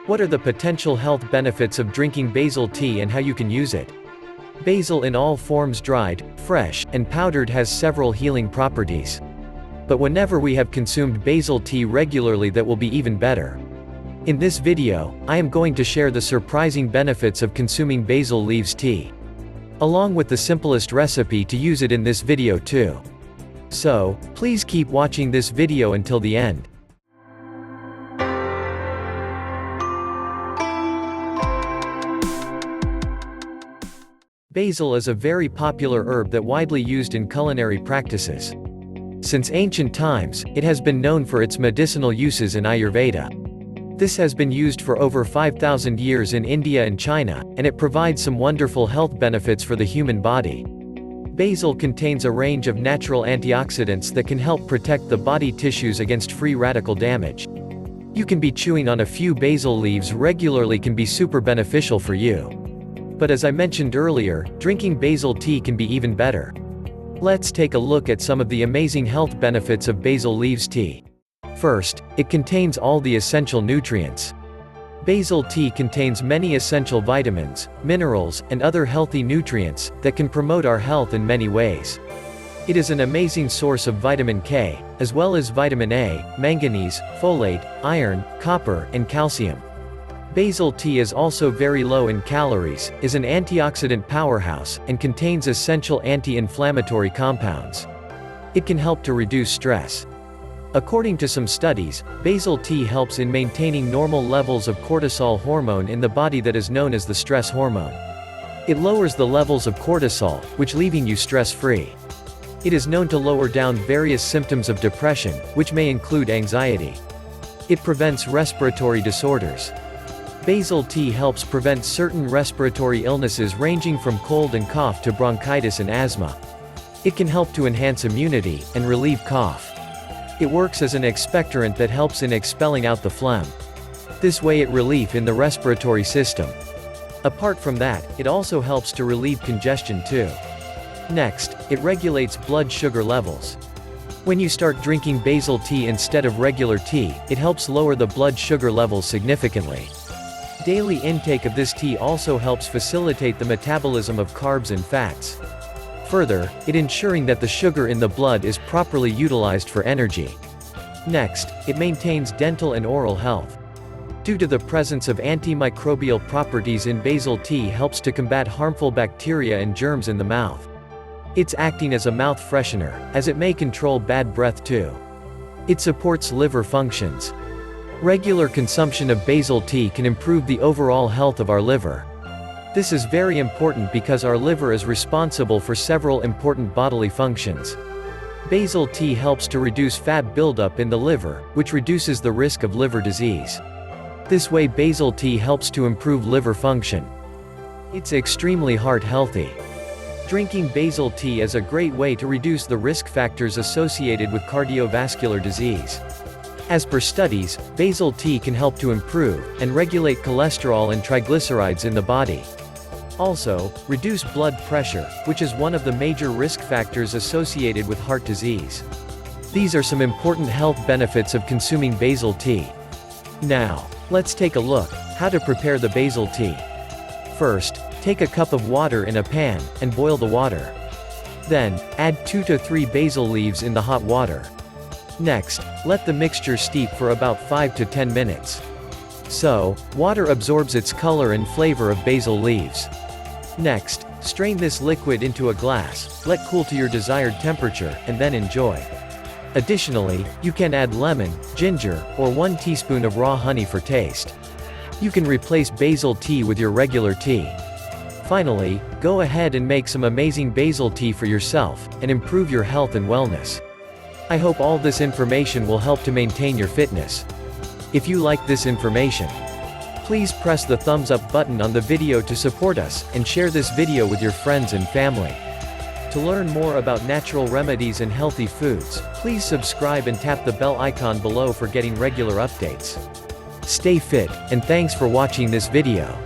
What are the potential health benefits of drinking basil tea and how you can use it? Basil in all forms, dried, fresh, and powdered, has several healing properties. But whenever we have consumed basil tea regularly, that will be even better. In this video, I am going to share the surprising benefits of consuming basil leaves tea, along with the simplest recipe to use it in this video too. So, please keep watching this video until the end. Basil is a very popular herb that widely used in culinary practices. Since ancient times, it has been known for its medicinal uses in Ayurveda. This has been used for over 5,000 years in India and China, and it provides some wonderful health benefits for the human body. Basil contains a range of natural antioxidants that can help protect the body tissues against free radical damage. You can be chewing on a few basil leaves regularly can be super beneficial for you. But as I mentioned earlier, drinking basil tea can be even better. Let's take a look at some of the amazing health benefits of basil leaves tea. First, it contains all the essential nutrients. Basil tea contains many essential vitamins, minerals, and other healthy nutrients that can promote our health in many ways. It is an amazing source of vitamin K, as well as vitamin A, manganese, folate, iron, copper, and calcium. Basil tea is also very low in calories, is an antioxidant powerhouse, and contains essential anti-inflammatory compounds. It can help to reduce stress. According to some studies, basil tea helps in maintaining normal levels of cortisol hormone in the body that is known as the stress hormone. It lowers the levels of cortisol, which leaving you stress-free. It is known to lower down various symptoms of depression, which may include anxiety. It prevents respiratory disorders. Basil tea helps prevent certain respiratory illnesses ranging from cold and cough to bronchitis and asthma. It can help to enhance immunity and relieve cough. It works as an expectorant that helps in expelling out the phlegm. This way it relief in the respiratory system. Apart from that, it also helps to relieve congestion too. Next, it regulates blood sugar levels. When you start drinking basil tea instead of regular tea, it helps lower the blood sugar levels significantly. Daily intake of this tea also helps facilitate the metabolism of carbs and fats. Further, it ensuring that the sugar in the blood is properly utilized for energy. Next, it maintains dental and oral health. Due to the presence of antimicrobial properties in basil tea, helps to combat harmful bacteria and germs in the mouth. It's acting as a mouth freshener, as it may control bad breath too. It supports liver functions. Regular consumption of basil tea can improve the overall health of our liver. This is very important because our liver is responsible for several important bodily functions. Basil tea helps to reduce fat buildup in the liver, which reduces the risk of liver disease. This way basil tea helps to improve liver function. It's extremely heart healthy. Drinking basil tea is a great way to reduce the risk factors associated with cardiovascular disease. As per studies, basil tea can help to improve and regulate cholesterol and triglycerides in the body. Also, reduce blood pressure, which is one of the major risk factors associated with heart disease. These are some important health benefits of consuming basil tea. Now, let's take a look how to prepare the basil tea. First, take a cup of water in a pan and boil the water. Then, add 2 to 3 basil leaves in the hot water. Next, let the mixture steep for about 5 to 10 minutes. So, water absorbs its color and flavor of basil leaves. Next, strain this liquid into a glass, let cool to your desired temperature, and then enjoy. Additionally, you can add lemon, ginger, or 1 teaspoon of raw honey for taste. You can replace basil tea with your regular tea. Finally, go ahead and make some amazing basil tea for yourself, and improve your health and wellness. I hope all this information will help to maintain your fitness. If you like this information, please press the thumbs up button on the video to support us, and share this video with your friends and family. To learn more about natural remedies and healthy foods, please subscribe and tap the bell icon below for getting regular updates. Stay fit, and thanks for watching this video.